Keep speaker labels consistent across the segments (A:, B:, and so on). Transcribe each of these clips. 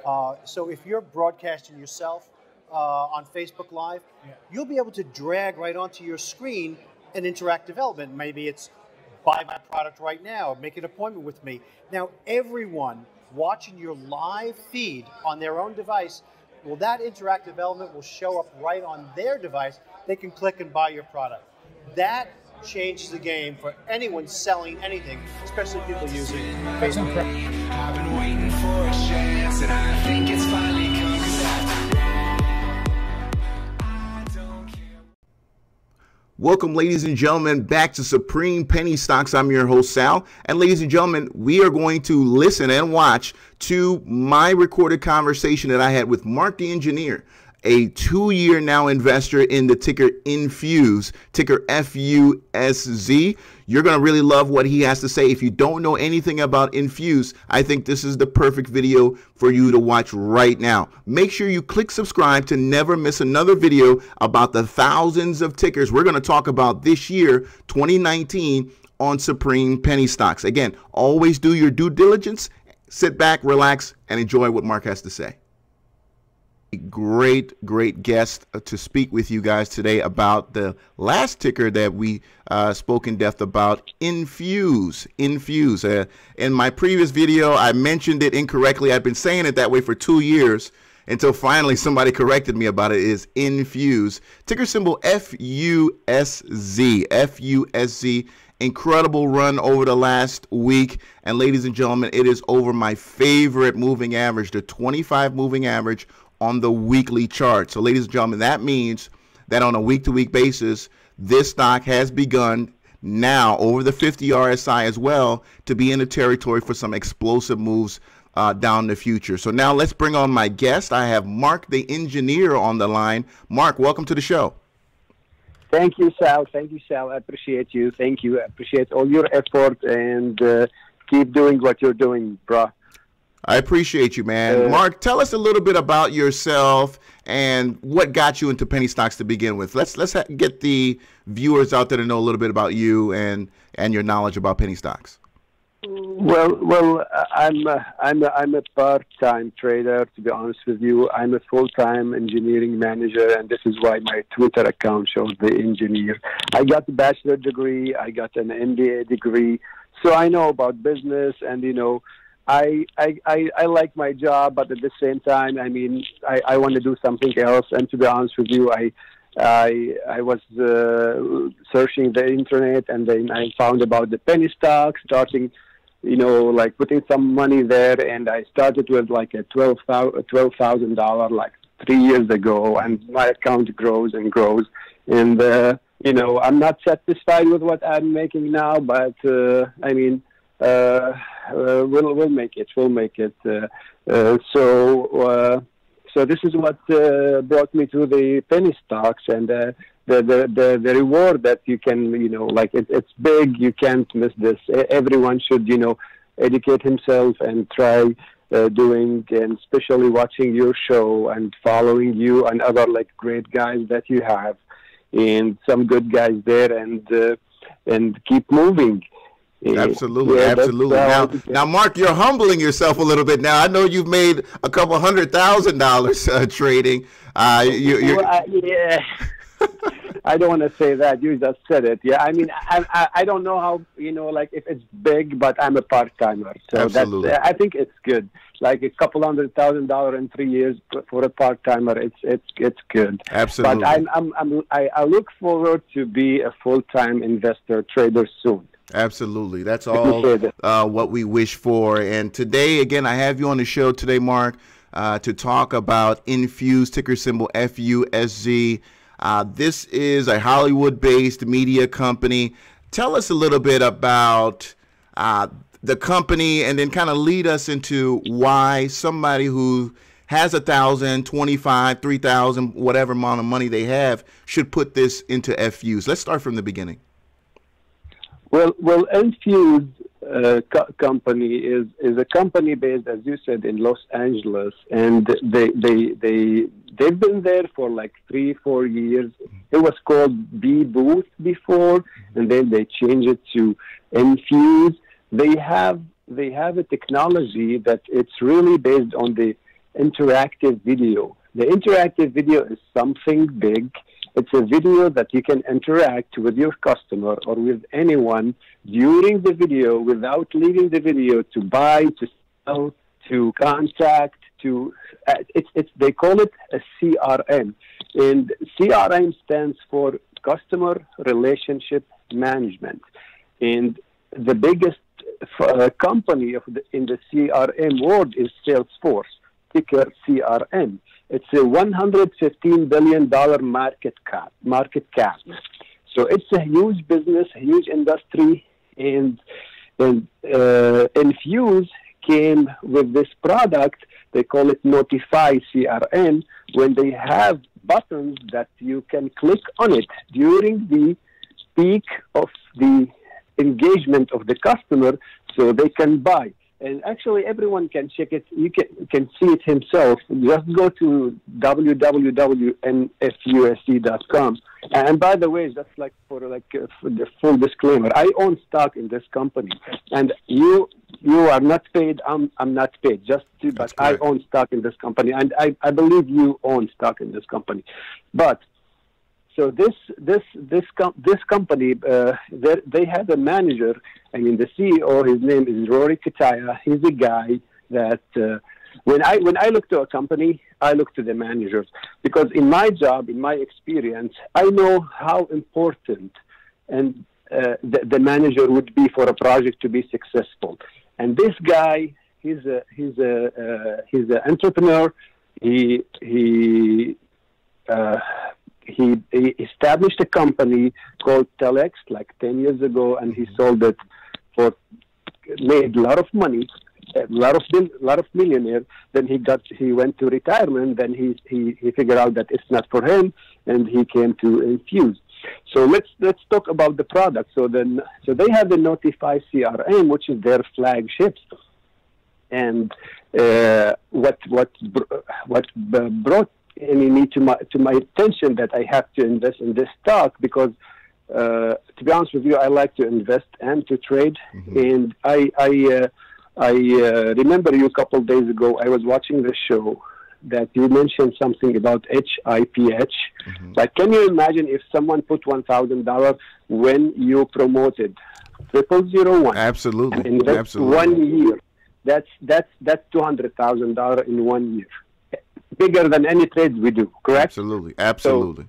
A: So if you're broadcasting yourself on Facebook Live, you'll be able to drag right onto your screen an interactive element. Maybe it's buy my product right now, make an appointment with me. Now, everyone watching your live feed on their own device, well, that interactive element will show up right on their device. They can click and buy your product. That changes the game for anyone selling anything, especially people using Facebook.
B: I've been waiting for a chance, and I think it's finally come. 'Cause after I don't care.
C: Welcome, ladies and gentlemen, back to Supreme Penny Stocks. I'm your host, Sal. And ladies and gentlemen, we are going to listen and watch to my recorded conversation that I had with Mark the Engineer, a 2-year now investor in the ticker Infuse, ticker FUSZ. You're going to really love what he has to say. If you don't know anything about Infuse, I think this is the perfect video for you to watch right now. Make sure you click subscribe to never miss another video about the thousands of tickers we're going to talk about this year, 2019, on Supreme Penny Stocks. Again, always do your due diligence, sit back, relax, and enjoy what Mark has to say. Great guest to speak with you guys today about the last ticker that we spoke in depth about, Infuse. In my previous video, I mentioned it incorrectly. I've been saying it that way for 2 years until finally somebody corrected me about it. It is Infuse. Ticker symbol FUSZ. Incredible run over the last week. And ladies and gentlemen, it is over my favorite moving average, the 25 moving average on the weekly chart. So ladies and gentlemen, that means that on a week-to-week basis, this stock has begun now over the 50 RSI as well to be in the territory for some explosive moves down the future. So now let's bring on my guest. I have Mark the Engineer on the line. Mark, welcome to the show.
D: Thank you, Sal. Thank you, Sal. I appreciate you. Thank you. I appreciate all your effort, and keep doing what you're doing, bro.
C: I appreciate you, man. Mark, tell us a little bit about yourself and what got you into penny stocks to begin with. Let's get the viewers out there to know a little bit about you and your knowledge about penny stocks.
D: Well, I'm a part-time trader. To be honest with you, I'm a full-time engineering manager, and this is why my Twitter account shows the engineer. I got a bachelor degree. I got an MBA degree, so I know about business, and I like my job, but at the same time, I mean, I want to do something else. And to be honest with you, I was searching the internet, and then I found about the penny stocks, starting, like putting some money there. And I started with like a $12,000 like 3 years ago, and my account grows and grows. And I'm not satisfied with what I'm making now, but I mean. We'll make it. We'll make it. So this is what brought me to the penny stocks, and the reward that you can, like it's big. You can't miss this. Everyone should, educate himself and try doing, and especially watching your show and following you and other like great guys that you have, and some good guys there, and keep moving.
C: Absolutely,
D: yeah,
C: absolutely. Now, Mark, you're humbling yourself a little bit. Now, I know you've made a couple $100,000 trading.
D: Yeah, I don't want to say that. You just said it. Yeah, I mean, I don't know how, like if it's big, but I'm a part-timer. So
C: absolutely.
D: I think it's good. Like a couple $100,000 in 3 years for a part-timer, it's good.
C: Absolutely.
D: But I look forward to be a full-time investor trader soon.
C: Absolutely. That's all what we wish for. And today, again, I have you on the show today, Mark, to talk about Infuse, ticker symbol FUSZ. This is a Hollywood-based media company. Tell us a little bit about the company, and then kind of lead us into why somebody who has 1,000, 25, 3,000, whatever amount of money they have should put this into Fuse. Let's start from the beginning.
D: Well, Infuse company is a company based, as you said, in Los Angeles, and they've been there for like 3-4 years. It was called B Booth before, and then they changed it to Infuse. They have a technology that it's really based on the interactive video. The interactive video is something big. It's a video that you can interact with your customer or with anyone during the video without leaving the video to buy, to sell, to contact, to they call it a CRM. And CRM stands for Customer Relationship Management. And the biggest company in the CRM world is Salesforce, ticker CRM. It's a $115 billion market cap. So it's a huge business, a huge industry, and Infuse came with this product. They call it Notify CRM, when they have buttons that you can click on it during the peak of the engagement of the customer so they can buy. And actually, everyone can check it. You can see it himself. Just go to www.nfusc.com. And by the way, that's for the full disclaimer. I own stock in this company, and you are not paid. I'm not paid. But I own stock in this company, and I believe you own stock in this company. But so this company, they had a manager. I mean, the CEO. His name is Rory Kataya. He's a guy that when I look to a company, I look to the managers, because in my job, in my experience, I know how important and the manager would be for a project to be successful. And this guy, he's an entrepreneur. He established a company called Telex like 10 years ago, and he sold it made a lot of money, a lot of millionaire. Then he went to retirement. Then he figured out that it's not for him, and he came to Infuse. So let's talk about the product. So they have the Notify CRM, which is their flagship. And what brought me to my attention that I have to invest in this stock, because to be honest with you, I like to invest and to trade. Mm-hmm. And I remember you a couple of days ago, I was watching the show that you mentioned something about HIPH. Mm-hmm. Like, can you imagine if someone put $1,000 when you promoted 0001?
C: Absolutely.
D: And invest 1 year. That's $200,000 in 1 year. Bigger than any trade we do, correct?
C: Absolutely.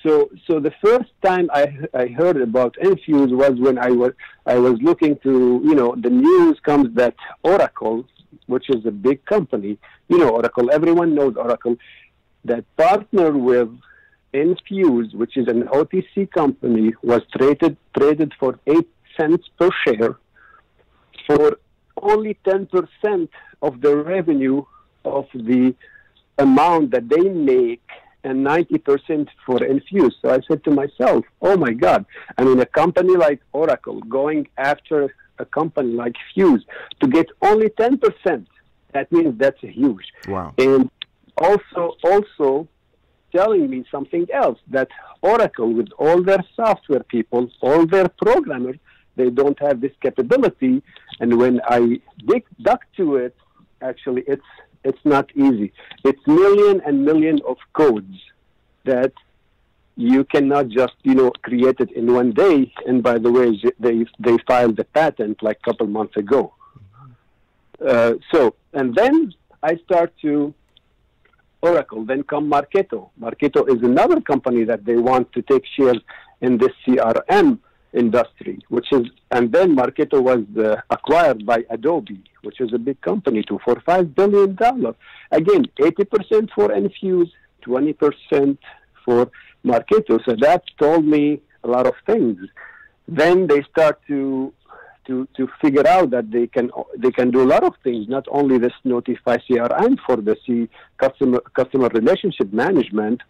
D: So the first time I heard about Infuse was when I was looking to, the news comes that Oracle, which is a big company, Oracle, everyone knows Oracle, that partnered with Infuse, which is an OTC company, was traded for 8 cents per share for only 10% of the revenue of the amount that they make, and 90% for Infuse. So I said to myself, oh my God, I mean, a company like Oracle going after a company like Fuse to get only 10%, that means that's huge.
C: Wow.
D: And also telling me something else, that Oracle, with all their software people, all their programmers, they don't have this capability. And when I dug to it, actually, it's not easy. It's million and million of codes that you cannot just, create it in 1 day. And by the way, they filed the patent like a couple months ago. And then I start to Oracle, then come Marketo. Marketo is another company that they want to take shares in this CRM industry, and then Marketo was acquired by Adobe, which is a big company too, for $5 billion. Again, 80% for Infuse, 20% for Marketo. So that told me a lot of things. Then they start to figure out that they can do a lot of things, not only this Notify CRM for the customer relationship management.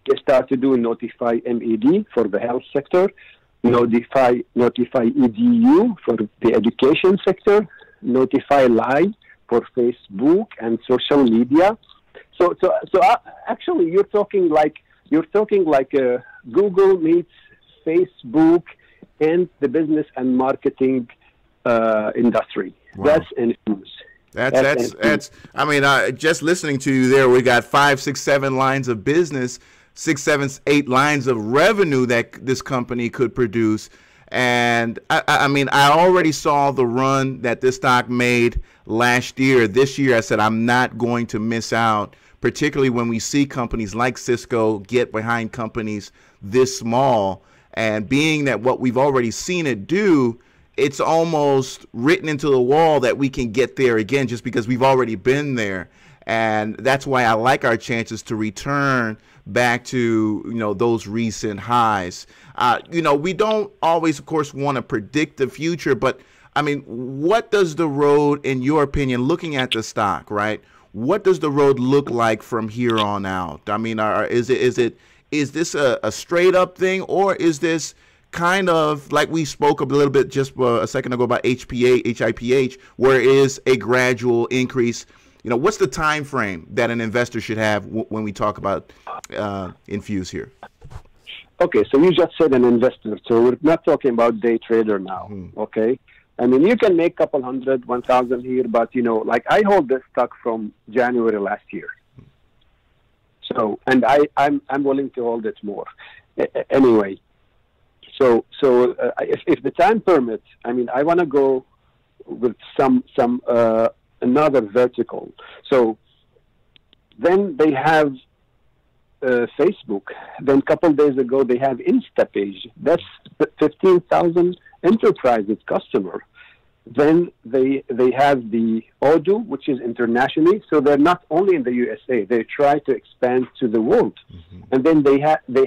D: They start to do Notify MED for the health sector, Notify EDU for the education sector, Notify Live for Facebook and social media. So actually, you're talking like Google meets Facebook and the business and marketing industry. Wow. That's Infuse.
C: That's. I mean, just listening to you there, we got 5, 6, 7 lines of business, 6, 7, 8 lines of revenue that this company could produce. And I mean, I already saw the run that this stock made last year. This year, I said I'm not going to miss out, particularly when we see companies like Cisco get behind companies this small. And being that what we've already seen it do, it's almost written into the wall that we can get there again just because we've already been there. And that's why I like our chances to return back to, those recent highs. We don't always, of course, want to predict the future, but I mean, what does the road, in your opinion, looking at the stock, right? What does the road look like from here on out? I mean, is this a straight up thing, or is this kind of like we spoke a little bit just a second ago about HIPH, where it is a gradual increase? What's the time frame that an investor should have when we talk about Infuse here?
D: Okay, so you just said an investor, so we're not talking about day trader now, okay? I mean, you can make a couple hundred, 1,000 here, but, like I hold this stock from January last year. So, and I'm willing to hold it more. Anyway, so if the time permits, I mean, I want to go with another vertical. So then they have Facebook. Then a couple days ago, they have InstaPage. That's 15,000 enterprises customer. Then they have the Odoo, which is internationally. So they're not only in the USA. They try to expand to the world. And then they have the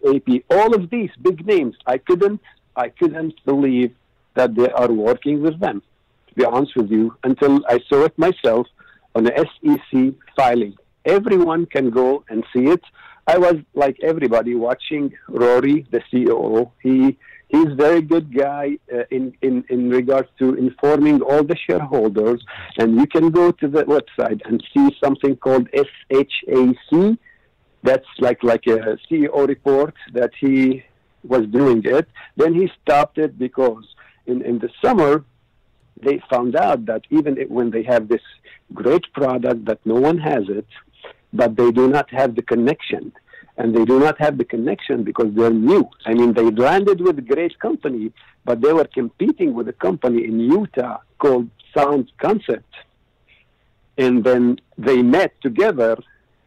D: SAP. All of these big names. I couldn't believe that they are working with them, to be honest with you, until I saw it myself on the SEC filing. Everyone can go and see it. I was like everybody watching Rory, the COO. He's a very good guy in regards to informing all the shareholders. And you can go to the website and see something called SHAC. That's like a CEO report that he was doing it. Then he stopped it because in the summer, they found out that even when they have this great product that no one has it, but they do not have the connection. And they do not have the connection because they're new. I mean, they landed with a great company, but they were competing with a company in Utah called Sound Concept. And then they met together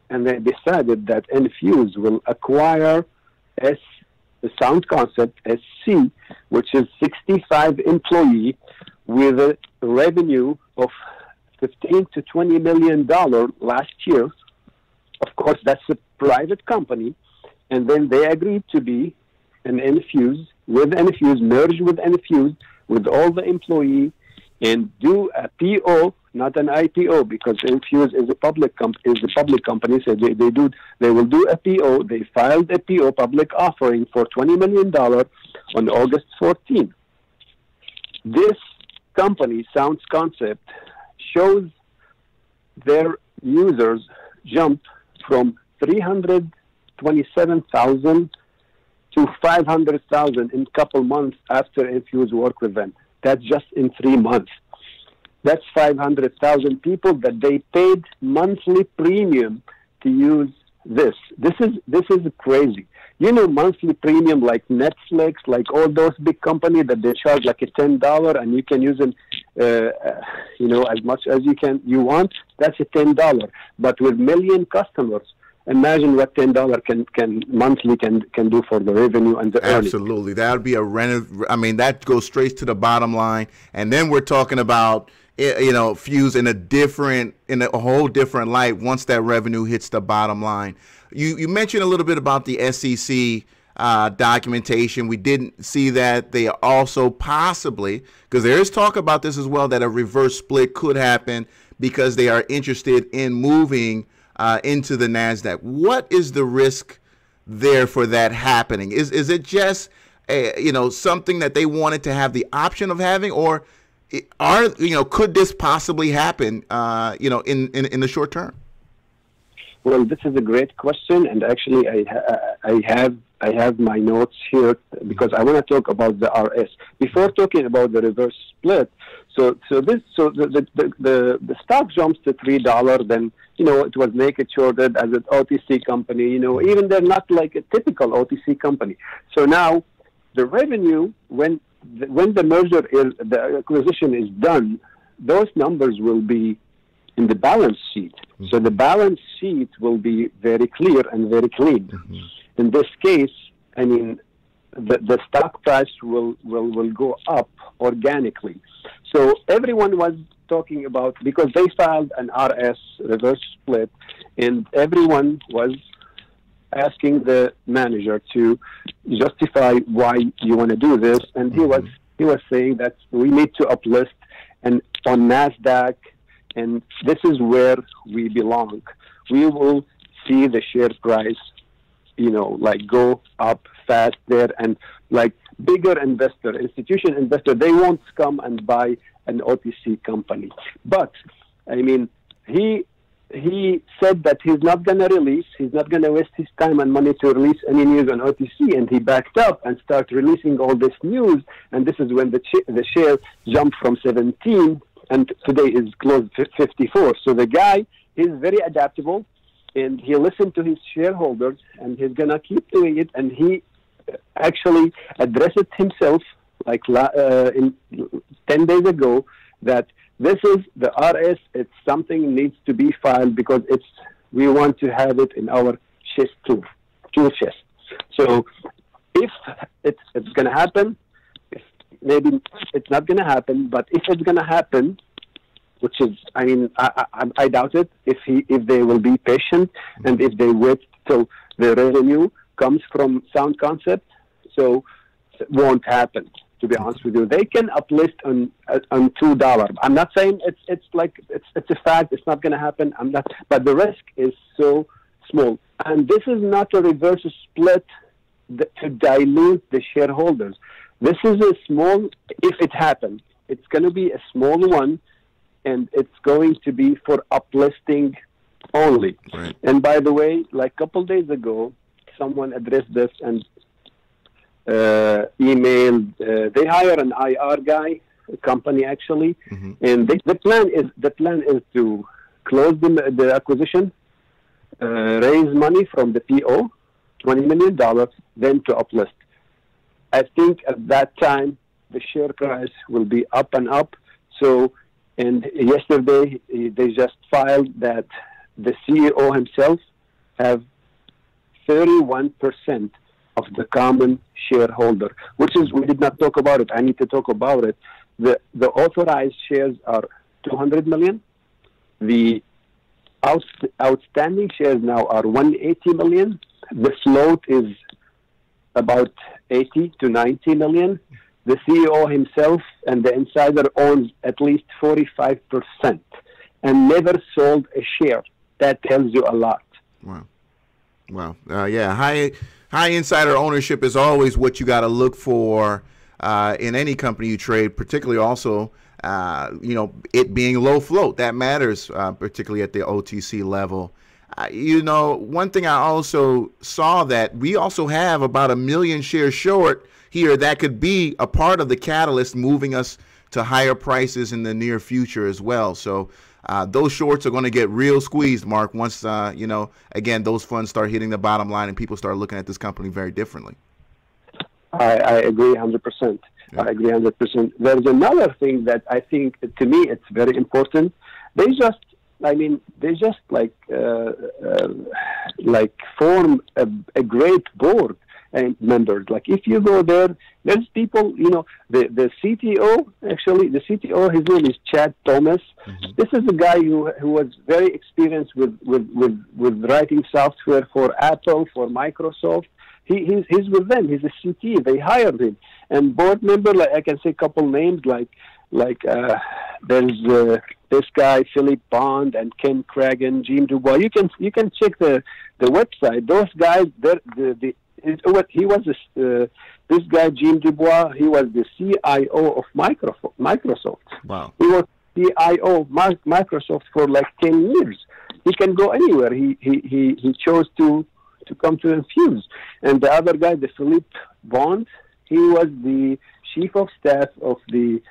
D: and they decided that Infuse will acquire the Sound Concept, SC, which is 65 employee with a revenue of $15 to $20 million last year. Of course, that's a private company. And then they agreed to be an Infuse, merge with Infuse, with all the employees, and do a PO, not an IPO, because Infuse is a public company. So they will do a PO. They filed a PO, public offering, for $20 million on August 14. This company, Sounds Concept, shows their users jump from 327,000 to 500,000 in a couple months after Infuse worked with them. That's just in 3 months. That's 500,000 people that they paid monthly premium to use this. This is crazy. Monthly premium like Netflix, like all those big companies that they charge like a $10 and you can use them, as much as you want. That's a $10. But with million customers, imagine what $10 can monthly can do for the revenue and the earnings.
C: Absolutely, that would be that goes straight to the bottom line. And then we're talking about Fuse in a whole different light once that revenue hits the bottom line. You mentioned a little bit about the SEC documentation. We didn't see that. They also possibly, because there is talk about this as well, that a reverse split could happen because they are interested in moving into the NASDAQ. What is the risk there for that happening? Is it just something that they wanted to have the option of having, or could this possibly happen in the short term?
D: Well, this is a great question, and actually, I have my notes here because I want to talk about the RS before talking about the reverse split. The stock jumps to $3. Then it was naked shorted as an OTC company. Even they're not like a typical OTC company. So now the revenue when the acquisition is done, those numbers will be in the balance sheet. So the balance sheet will be very clear and very clean. In this case, I mean, the stock price will go up organically. So everyone was talking about, because they filed an RS, reverse split, and everyone was asking the manager to justify why you want to do this, and he was saying that we need to uplist and on NASDAQ, and this is where we belong. We will see the share price, like go up fast there, and like bigger institutional investor, they won't come and buy an OTC company. But I mean, he said that he's not going to waste his time and money to release any news on OTC, and he backed up and started releasing all this news, and this is when the share jumped from 17 and today is close to 54. So the guy is very adaptable, and he listened to his shareholders, and he's going to keep doing it, and he actually addressed it himself like 10 days ago that this is the RS. It's something needs to be filed because we want to have it in our tool chest. So if it's going to happen, maybe it's not going to happen, but if it's going to happen, which is, I mean, I doubt it. If they will be patient and if they wait till the revenue comes from Sound Concept, so it won't happen. To be honest with you, they can uplist on $2. I'm not saying it's a fact. It's not going to happen. But the risk is so small, and this is not a reverse split to dilute the shareholders. This is a small. If it happens, it's going to be a small one, and it's going to be for uplisting only. Right. And by the way, like a couple days ago, someone addressed this and emailed. They hire an IR guy, a company actually, and the plan is to close the acquisition, raise money from the PO, $20 million, then to uplist. I think at that time the share price will be up and up. So, and yesterday they just filed that the CEO himself have 31% of the common shareholder, which is, we did not talk about it. I need to talk about it. The authorized shares are 200 million. The outstanding shares now are 180 million. The float is about 80 to 90 million. The CEO himself and the insider owns at least 45% and never sold a share. That tells you a lot.
C: Wow. Yeah, high insider ownership is always what you got to look for in any company you trade, particularly also, it being low float. That matters, particularly at the OTC level. One thing I also saw that we also have about 1 million shares short here that could be a part of the catalyst moving us to higher prices in the near future as well. So those shorts are going to get real squeezed, Mark, once, again, those funds start hitting the bottom line and people start looking at this company very differently.
D: I agree 100%. Yeah. I agree 100%. There's another thing that I think, to me, it's very important. They just form a great board and members. Like if you go there, there's people, the CTO, actually, the CTO, his name is Chad Thomas. This is a guy who was very experienced with writing software for Apple, for Microsoft. He's with them. He's a CTO. They hired him. And board member, like I can say a couple names, there's this guy, Philip Bond, and Ken Cragen, Jim Dubois. You can check the website. Those guys, he was this guy, Jim Dubois. He was the CIO of Microsoft.
C: Wow.
D: He was CIO of Microsoft for like 10 years. He can go anywhere. He chose to come to Infuse. And the other guy, the Philip Bond, he was the chief of staff of the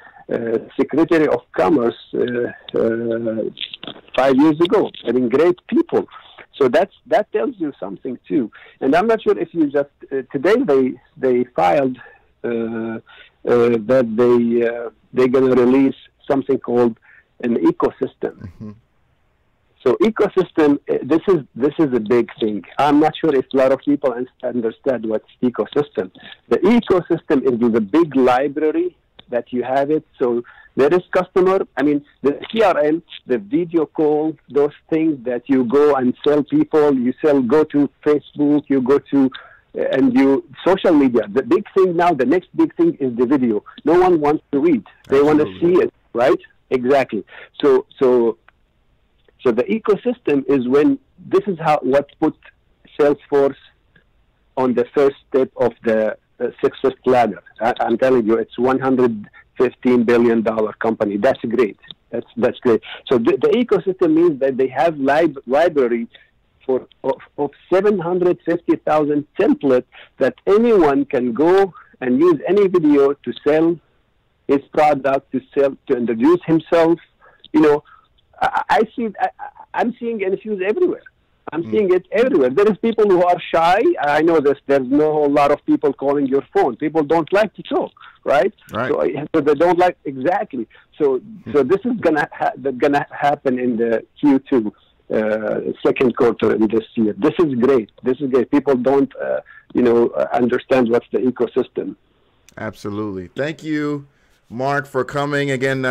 D: Secretary of Commerce 5 years ago. I mean, great people. So that tells you something too. And I'm not sure if you just today they filed that they're going to release something called an ecosystem. Mm-hmm. So ecosystem, this is a big thing. I'm not sure if a lot of people understand what's ecosystem. The ecosystem is the big library that you have it. So there is customer, I mean, the CRM, the video call, those things that you go and sell people, go to Facebook, you go to, and you, social media. The big thing now, the next big thing is the video. No one wants to read. They want to see it, right? Exactly. So the ecosystem is when, this is what put Salesforce on the first step of the success ladder. I'm telling you, it's $115 billion company. That's great. That's great. So the ecosystem means that they have library of 750,000 templates that anyone can go and use any video to sell his product, to introduce himself. You know, I'm seeing interviews everywhere. I'm seeing it everywhere. There is people who are shy. I know there's no lot of people calling your phone. People don't like to talk, right? So they don't like, exactly. So this is gonna happen in the Q2, second quarter in this year. This is great. People don't understand what's the ecosystem.
C: Absolutely. Thank you, Mark, for coming again.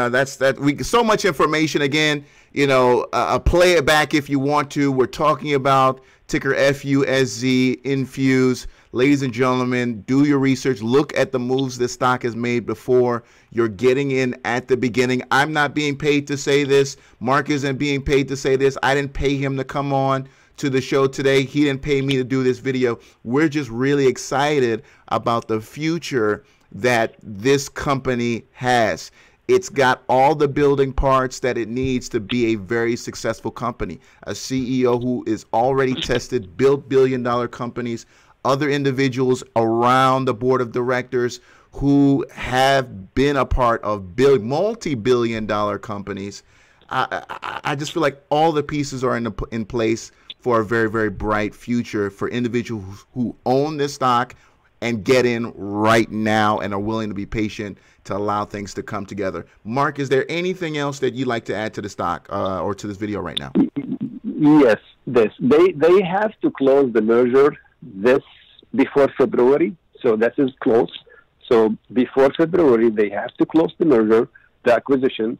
C: So much information. Again, play it back if you want to. We're talking about ticker FUSZ, Infuse. Ladies and gentlemen, do your research. Look at the moves this stock has made before. You're getting in at the beginning. I'm not being paid to say this. Mark isn't being paid to say this. I didn't pay him to come on to the show today. He didn't pay me to do this video. We're just really excited about the future that this company has. It's got all the building parts that it needs to be a very successful company. A CEO who is already tested, built billion-dollar companies, other individuals around the board of directors who have been a part of multi-billion-dollar companies. I just feel like all the pieces are in place for a very, very bright future for individuals who own this stock and get in right now and are willing to be patient to allow things to come together. Mark, is there anything else that you'd like to add to the stock or to this video right now?
D: Yes, they have to close the merger before February, so that is close. So before February, they have to close the merger, the acquisition,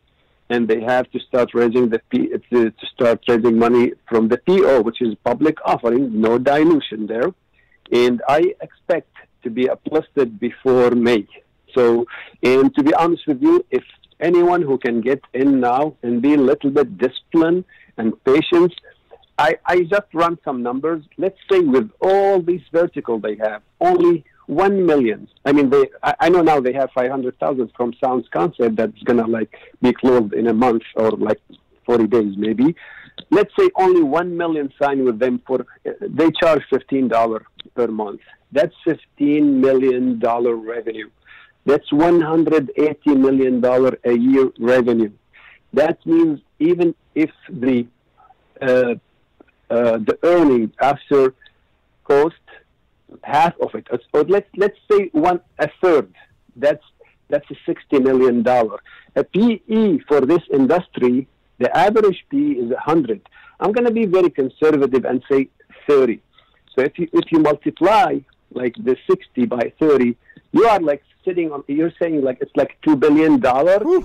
D: and they have to start raising money from the PO, which is public offering, no dilution there. And I expect to be uplisted before May. So, and to be honest with you, if anyone who can get in now and be a little bit disciplined and patient, I just run some numbers. Let's say with all these verticals they have, only 1 million. I mean, I know now they have 500,000 from Sounds Concept that's gonna be closed in a month or 40 days maybe. Let's say only 1 million sign with them they charge $15 per month. That's $15 million revenue. That's $180 million a year revenue. That means even if the earning after cost, half of it, or let's say a third, that's a $60 million. A PE for this industry, the average PE is 100. I'm going to be very conservative and say 30. So if you multiply the 60 by 30, you are sitting on, you're saying it's $2 billion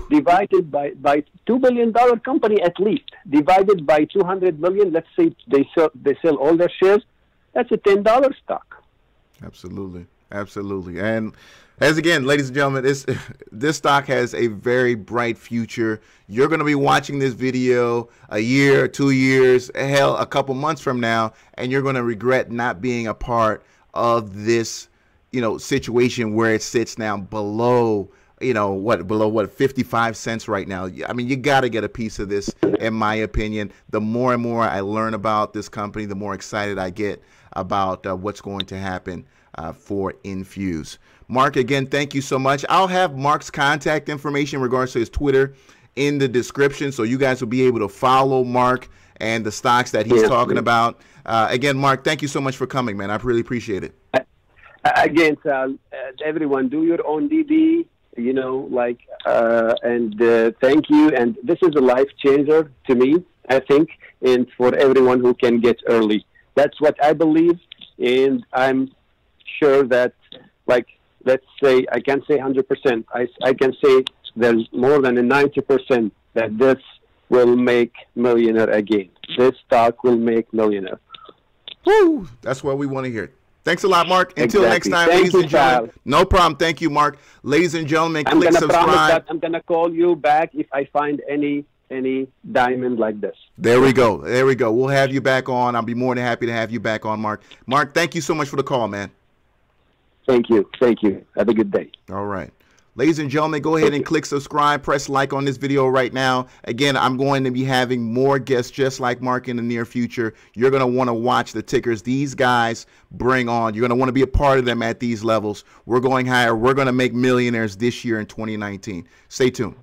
D: divided by $2 billion company at least, divided by 200 million. Let's say they sell all their shares. That's a $10 stock.
C: Absolutely. Absolutely. And as again, ladies and gentlemen, this stock has a very bright future. You're going to be watching this video a year, 2 years, hell, a couple months from now, and you're going to regret not being a part of this, situation where it sits now below, below 55 cents right now. I mean, you got to get a piece of this, in my opinion. The more and more I learn about this company, the more excited I get about what's going to happen for Infuse. Mark, again, thank you so much. I'll have Mark's contact information in regards to his Twitter in the description, so you guys will be able to follow Mark and the stocks that he's talking about. Again, Mark, thank you so much for coming, man. I really appreciate it.
D: Again, Sal, everyone, do your own DD, you know, like, and thank you. And this is a life changer to me, I think, and for everyone who can get early. That's what I believe, and I'm sure that, like, let's say, I can't say 100%. I can say there's more than a 90% that this will make millionaire again. This stock will make millionaire.
C: Woo! That's what we want to hear. Thanks a lot, Mark. Until next time, ladies and gentlemen. No problem. Thank you, Mark. Ladies and gentlemen, click subscribe.
D: I'm gonna call you back if I find any diamond like this.
C: There we go. There we go. We'll have you back on. I'll be more than happy to have you back on, Mark. Mark, thank you so much for the call, man.
D: Thank you. Thank you. Have a good day.
C: All right. Ladies and gentlemen, go ahead and click subscribe, press like on this video right now. Again, I'm going to be having more guests just like Mark in the near future. You're going to want to watch the tickers these guys bring on. You're going to want to be a part of them at these levels. We're going higher. We're going to make millionaires this year in 2019. Stay tuned.